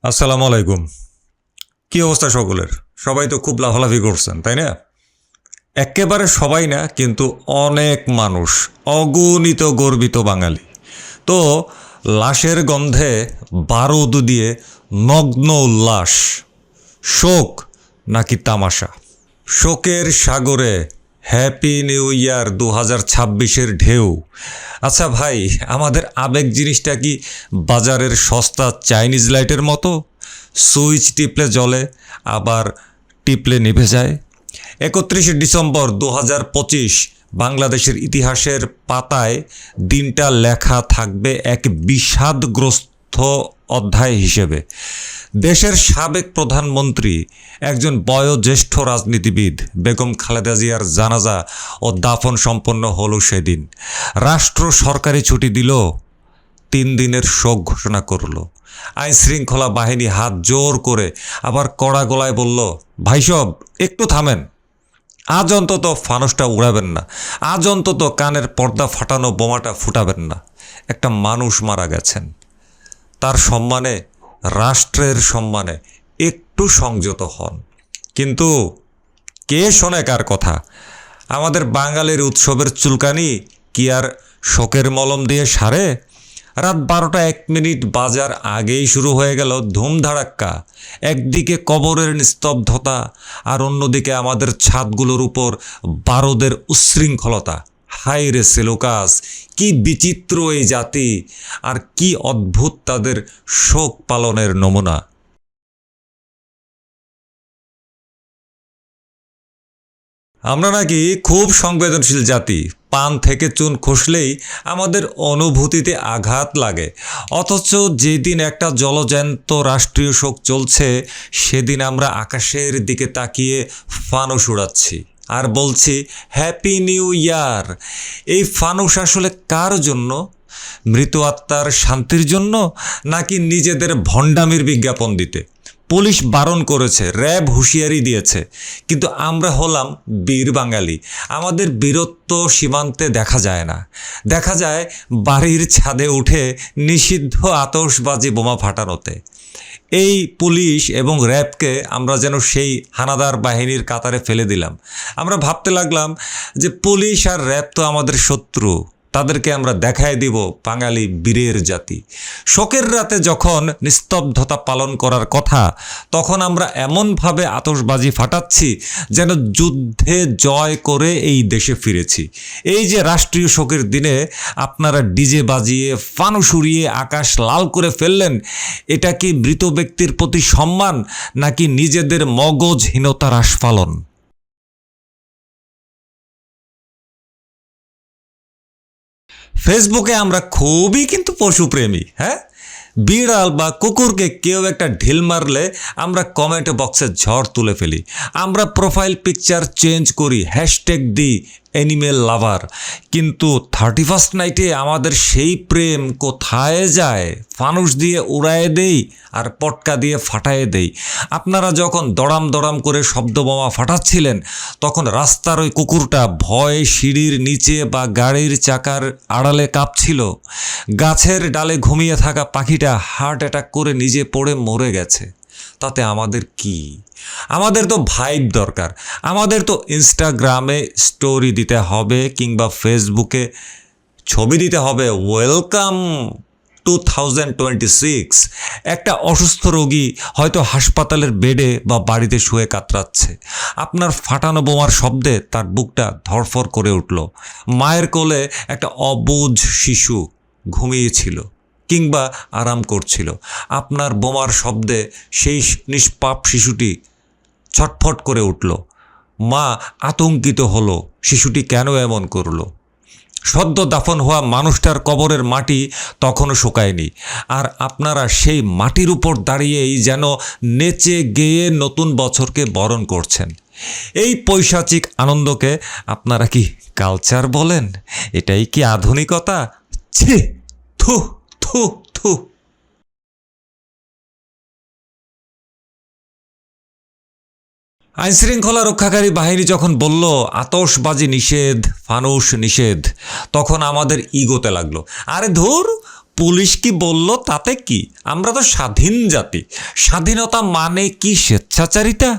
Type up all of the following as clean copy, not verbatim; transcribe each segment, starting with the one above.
আসসালামু আলাইকুম। কি অবস্থা সকলের? সবাই তো খুব লাফালাফি করছেন, তাই না? একেবারে সবাই না, কিন্তু অনেক মানুষ, অগণিত গর্বিত বাঙালি। তো লাশের গন্ধে বারুদ দিয়ে নগ্ন উল্লাস, শোক নাকি তামাশা? শোকের সাগরে হ্যাপি নিউ ইয়ার 2026-এর ঢেউ। আচ্ছা ভাই, আমাদের আবেগ জিনিসটা কি বাজারের সস্তা চাইনিজ লাইটের মতো? সুইচ টিপলে জ্বলে, আবার টিপলে নিভে যায়। 31শে ডিসেম্বর 2025 বাংলাদেশের ইতিহাসের পাতায় দিনটা লেখা থাকবে এক বিষাদগ্রস্ত অধ্যায় হিসেবে। দেশের সাবেক প্রধানমন্ত্রী, একজন বয়োজ্যেষ্ঠ রাজনীতিবিদ বেগম খালেদা জিয়ার জানাজা ও দাফন সম্পন্ন হলো সেদিন। রাষ্ট্র সরকারি ছুটি দিল, 3 দিনের শোক ঘোষণা করল। আইন শৃঙ্খলা বাহিনী হাত জোর করে আবার কড়া গলায় বলল, ভাইসব একটু থামেন, আজ অন্তত ফানুসটা উড়াবেন না, আজ অন্তত কানের পর্দা ফাটানো বোমাটা ফুটাবেন না। একটা মানুষ মারা গেছেন, তার সম্মানে, রাষ্ট্রের সম্মানে একটু সংযত হন। কিন্তু কে শোনে কার কথা? আমাদের বাঙালির উৎসবের চুলকানি কি আর শোকের মলম দিয়ে সারে? রাত 12টা 1 মিনিট বাজার আগেই শুরু হয়ে গেল ধুমধাড়াক্কা। একদিকে কবরের নিস্তব্ধতা, আর অন্যদিকে আমাদের ছাদগুলোর উপর বারুদের উচ্ছৃঙ্খলতা। হাই রে সেলুকাস, কি বিচিত্র এই জাতি, আর কি অদ্ভুত তাদের শোক পালনের নমুনা। আমরা নাকি খুব সংবেদনশীল জাতি, পান থেকে চুন খসলেই আমাদের অনুভূতিতে আঘাত লাগে। অথচ যেদিন একটা জলজ্যান্ত রাষ্ট্রীয় শোক চলছে, সেদিন আমরা আকাশের দিকে তাকিয়ে ফানুস উড়াচ্ছি আর বলছি হ্যাপি নিউ ইয়ার। এই ফানুস আসলে কার জন্য? মৃত আত্মার শান্তির জন্য, নাকি নিজেদের ভণ্ডামির বিজ্ঞাপন দিতে? পুলিশ বারণ করেছে, র্যাব হুঁশিয়ারি দিয়েছে, কিন্তু আমরা হলাম বীর বাঙালি। আমাদের বীরত্ব সীমান্তে দেখা যায় না, দেখা যায় বাড়ির ছাদে উঠে নিষিদ্ধ আতশবাজি বোমা ফাটানোতে। এই পুলিশ এবং র্যাবকে আমরা যেন সেই হানাদার বাহিনীর কাতারে ফেলে দিলাম। আমরা ভাবতে লাগলাম যে পুলিশ আর র্যাব তো আমাদের শত্রু, তাদেরকে আমরা দেখায় দিব বাঙালি বীরের জাতি। শোকের রাতে যখন নিস্তব্ধতা পালন করার কথা, তখন আমরা এমনভাবে আতশবাজি ফাটাচ্ছি যেন যুদ্ধে জয় করে এই দেশে ফিরেছি। এই যে রাষ্ট্রীয় শোকের দিনে আপনারা ডিজে বাজিয়ে ফানুস উড়িয়ে আকাশ লাল করে ফেললেন, এটা কি মৃত ব্যক্তির প্রতি সম্মান, নাকি নিজেদের মগজহীনতার আস্ফালন? ফেসবুকে আমরা খুবই কিন্তু পশুপ্রেমী, হ্যাঁ? বিড়াল বা কুকুরকে কেউ একটা ঢিল মারলে আমরা কমেন্ট বক্সে ঝড় তুলে ফেলি। আমরা প্রোফাইল পিকচার চেঞ্জ করি, হ্যাশট্যাগ দিই অ্যানিমেল লাভার। কিন্তু 31st নাইটে আমাদের সেই প্রেম কোথায় যায়? ফানুস দিয়ে উড়ায়ে দেই আর পটকা দিয়ে ফাটায়ে দেই। আপনারা যখন দড়াম দড়াম করে শব্দ বোমা ফাটাচ্ছিলেন, তখন রাস্তার ওই কুকুরটা ভয়ে সিঁড়ির নিচে বা গাড়ির চাকার আড়ালে কাঁপছিল। গাছের ডালে ঘুমিয়ে থাকা পাখিটা হার্ট অ্যাটাক করে নিজে পড়ে মরে গেছে। তাতে আমাদের কি? আমাদের তো ভাইব দরকার। আমাদের তো ইনস্টাগ্রামে স্টোরি দিতে হবে, কিংবা ফেসবুকে ছবি দিতে হবে, ওয়েলকাম 2026। একটা অসুস্থ রোগী হয়তো হাসপাতালের বেডে বা বাড়িতে শুয়ে কাতরাচ্ছে। আপনার ফাটানো বোমার শব্দে তার বুকটা ধড়ফড় করে উঠল। মায়ের কোলে একটা অবুঝ শিশু ঘুমিয়েছিল কিংবা আরাম করছিল। আপনার বোমার শব্দে সেই নিষ্পাপ শিশুটি ছটফট করে উঠল। মা আতঙ্কিত হলো, শিশুটি কেন এমন করলো? সদ্য দাফন হওয়া মানুষটার কবরের মাটি তখনও শুকায়নি, আর আপনারা সেই মাটির উপর দাঁড়িয়েই যেন নেচে গেয়ে নতুন বছরকে বরণ করছেন। এই পৈশাচিক আনন্দকে আপনারা কি কালচার বলেন? এটাই কি আধুনিকতা? ছি, থু থু থু। আইনশৃঙ্খলা রক্ষাকারী বাহিনী যখন বলল আতশবাজি নিষেধ, ফানুস নিষেধ, তখন আমাদের ইগোতে লাগলো, আরে ধুর, পুলিশ কি বলল তাতে কি? আমরা তো স্বাধীন জাতি। স্বাধীনতা মানে কি স্বেচ্ছাচারিতা?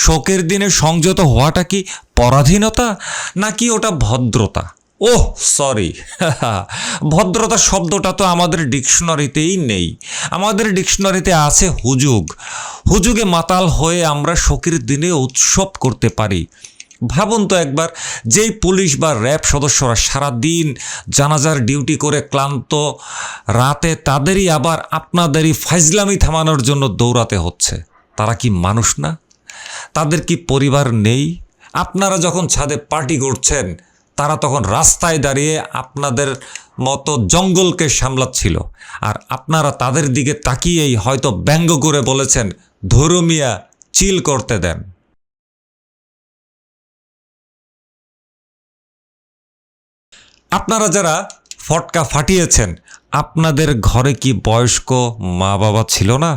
শোকের দিনে সংযত হওয়াটা কি পরাধীনতা, নাকি ওটা ভদ্রতা? ওহ সরি, ভদ্রতা শব্দটা তো আমাদের ডিকশনারিতেই নেই। আমাদের ডিকশনারিতে আছে হুজুগ। হুজুগে মাতাল হয়ে আমরা শোকের দিনে উৎসব করতে পারি। ভাবুন তো একবার, যেই পুলিশ বা র্যাব সদস্যরা সারাদিন জানাজার ডিউটি করে ক্লান্ত, রাতে তাদেরই আবার আপনাদেরই ফাইজলামি থামানোর জন্য দৌড়াতে হচ্ছে। তারা কি মানুষ না? তাদের কি পরিবার নেই? আপনারা যখন ছাদে পার্টি করছেন, তারা তখন রাস্তায় দাঁড়িয়ে আপনাদের মতো জঙ্গলকে সামলাচ্ছিল, আর আপনারা তাদের দিকে তাকিয়েই হয়তো ব্যঙ্গ করে বলেছেন, ধর্মিয়া চিল করতে দেন। আপনারা যারা ফটকা ফাটিয়েছেন, আপনাদের ঘরে কি বয়স্ক মা বাবা ছিল না?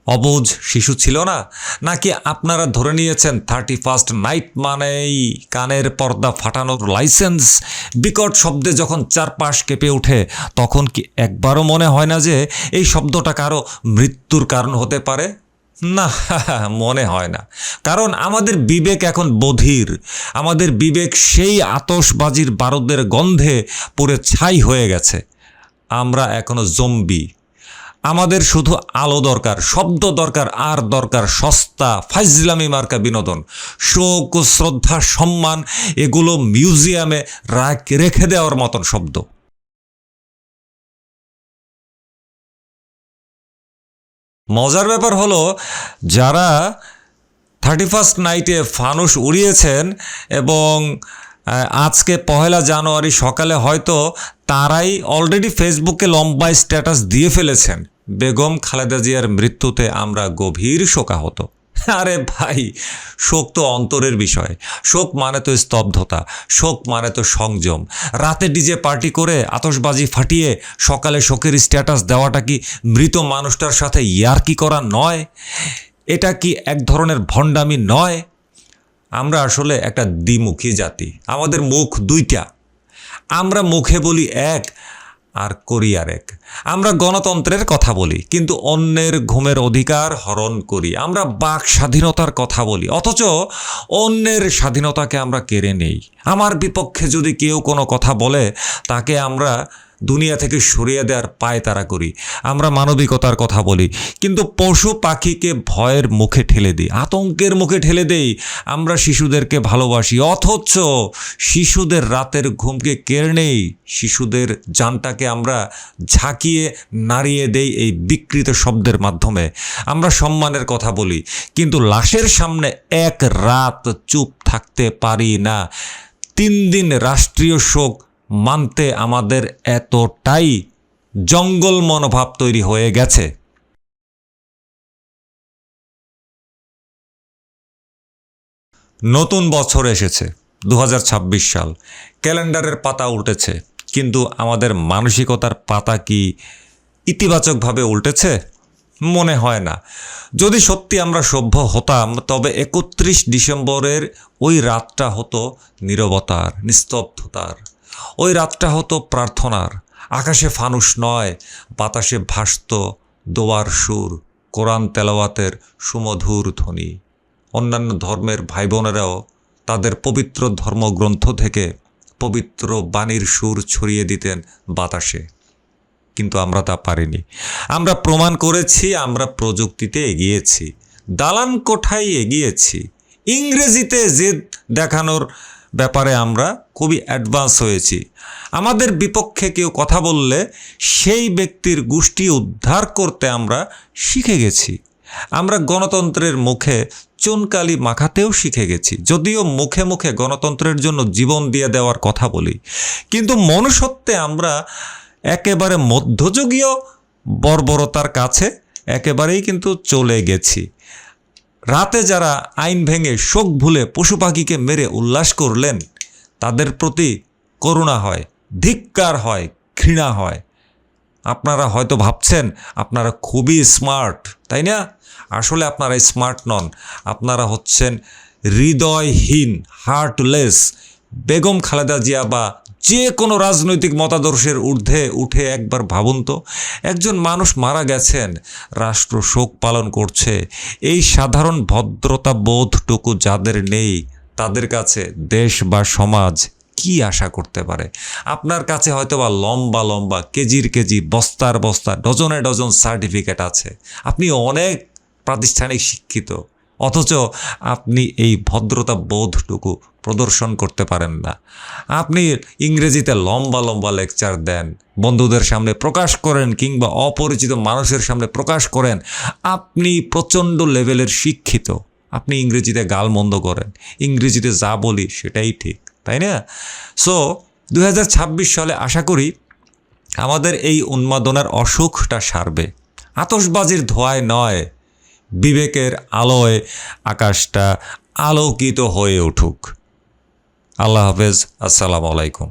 অবুঝ শিশু ছিল না? নাকি আপনারা ধরে নিয়েছেন 31st নাইট মানেই কানের পর্দা ফাটানোর লাইসেন্স? বিকট শব্দে যখন চারপাশ কেঁপে ওঠে, তখন কি একবারও মনে হয় না যে এই শব্দটা কারো মৃত্যুর কারণ হতে পারে? না, মনে হয় না। কারণ আমাদের বিবেক এখন বধির। আমাদের বিবেক সেই আতশবাজির বারুদের গন্ধে পুড়ে ছাই হয়ে গেছে। আমরা এখনো জম্বি। আমাদের শুধু আলো দরকার, শব্দ দরকার, আর দরকার সস্তা ফাইজলামি মার্কা বিনোদন। শোক, শ্রদ্ধা, সম্মান এগুলো মিউজিয়ামে রেখে দেওয়ার মতন শব্দ। মজার ব্যাপার হলো, যারা 31st নাইটে ফানুস উড়িয়েছেন এবং আজকে 1 জানুয়ারি সকালে হয়তো তারাই অলরেডি ফেসবুকে লম্বা স্ট্যাটাস দিয়ে ফেলেছেন, বেগম খালেদা জিয়ার মৃত্যুতে আমরা গভীর শোকাহত। আরে ভাই, শোক তো অন্তরের বিষয়। শোক মানে তো স্তব্ধতা, শোক মানে তো সংযম। রাতে ডিজে পার্টি করে আতশবাজি ফাটিয়ে সকালে শোকের স্ট্যাটাস দেওয়াটা কি মৃত মানুষটার সাথে ইয়ার্কি করা নয়? এটা কি এক ধরনের ভণ্ডামি নয়? আমরা আসলে একটা দ্বিমুখী জাতি। আমাদের মুখ দুইটা। আমরা মুখে বলি এক আর করি আর এক। আমরা গণতন্ত্রের কথা বলি, কিন্তু অন্যের ঘুমের অধিকার হরণ করি। আমরা বাক স্বাধীনতার কথা বলি, অথচ অন্যের স্বাধীনতাকে আমরা কেড়ে নেই। আমার বিপক্ষে যদি কেউ কোনো কথা বলে, তাকে আমরা দুনিয়া থেকে সরিয়ে দেওয়ার পায়তারা করি। আমরা মানবিকতার কথা বলি, কিন্তু পশু পাখিকে ভয়ের মুখে ঠেলে দিই, আতঙ্কের মুখে ঠেলে দেই। আমরা শিশুদেরকে ভালোবাসি, অথচ শিশুদের রাতের ঘুমকে কেড়ে নেই। শিশুদের জানটাকে আমরা ঝাঁকিয়ে নাড়িয়ে দেই এই বিকৃত শব্দের মাধ্যমে। আমরা সম্মানের কথা বলি, কিন্তু লাশের সামনে এক রাত চুপ থাকতে পারি না। 3 দিন রাষ্ট্রীয় শোক মানতে আমাদের এতটাই জঙ্গল মনোভাব তৈরি হয়ে গেছে। নতুন বছর এসেছে, 2026 সাল। ক্যালেন্ডারের পাতা উল্টেছে, কিন্তু আমাদের মানসিকতার পাতা কি ইতিবাচকভাবে উল্টেছে? মনে হয় না। যদি সত্যি আমরা সভ্য হতাম, তবে 31 ডিসেম্বরের ওই রাতটা হতো নীরবতার, নিস্তব্ধতার। ওই রাতটা হতো প্রার্থনার। আকাশে ফানুস নয়, বাতাসে ভাসত দোয়ার সুর, কোরআন তেলাওয়াতের সুমধুর ধ্বনি। অন্যান্য ধর্মের ভাই বোনেরাও তাদের পবিত্র ধর্মগ্রন্থ থেকে পবিত্র বাণীর সুর ছড়িয়ে দিতেন বাতাসে। কিন্তু আমরা তা পারিনি। আমরা প্রমাণ করেছি আমরা প্রযুক্তিতে এগিয়েছি, দালান কোঠায় এগিয়েছি, ইংরেজিতে জেদ দেখানোর ব্যাপারে আমরা খুবই অ্যাডভান্স হয়েছি। আমাদের বিপক্ষে কেউ কথা বললে সেই ব্যক্তির গোষ্ঠী উদ্ধার করতে আমরা শিখে গেছি। আমরা গণতন্ত্রের মুখে চুনকালি মাখাতেও শিখে গেছি, যদিও মুখে মুখে গণতন্ত্রের জন্য জীবন দিয়ে দেওয়ার কথা বলি, কিন্তু মনুষ্যত্বে আমরা একেবারে মধ্যযুগীয় বর্বরতার কাছে একেবারেই কিন্তু চলে গেছি। রাতে যারা আইন ভেঙে শোক ভুলে পশু পাখিকে মেরে উল্লাস করলেন, তাদের প্রতি করুণা হয়, ধিক্কার হয়, ঘৃণা হয়। আপনারা হয়তো ভাবছেন আপনারা খুবই স্মার্ট, তাই না? আসলে আপনারা স্মার্ট নন, আপনারা হচ্ছেন হৃদয়হীন, হার্টলেস। বেগম খালেদা জিয়া বা যে কোনো রাজনৈতিক মতাদর্শের ঊর্ধ্বে উঠে একবার ভাবুন তো, একজন মানুষ মারা গেছেন, রাষ্ট্র শোক পালন করছে, এই সাধারণ ভদ্রতা বোধটুকু যাদের নেই তাদের কাছে দেশ বা সমাজ কি আশা করতে পারে? আপনার কাছে হয়তো বা লম্বা লম্বা কেজির কেজি বস্তার বস্তা ডজনে ডজন সার্টিফিকেট আছে, আপনি অনেক প্রাতিষ্ঠানিক শিক্ষিত, অথচ আপনি এই ভদ্রতা বোধটুকু প্রদর্শন করতে পারেন না। আপনি ইংরেজিতে লম্বা লম্বা লেকচার দেন, বন্ধুদের সামনে প্রকাশ করেন কিংবা অপরিচিত মানুষের সামনে প্রকাশ করেন আপনি প্রচণ্ড লেভেলের শিক্ষিত, আপনি ইংরেজিতে গালমন্দ করেন, ইংরেজিতে যা বলি সেটাই ঠিক, তাই না? সো 2026 সালে আশা করি আমাদের এই উন্মাদনার অসুখটা সারবে, আতশবাজির ধোঁয়ায় নয়, বিবেকের আলোয় আকাশটা আলোকিত হয়ে উঠুক। আল্লাহ হাফেজ, আসসালামু আলাইকুম।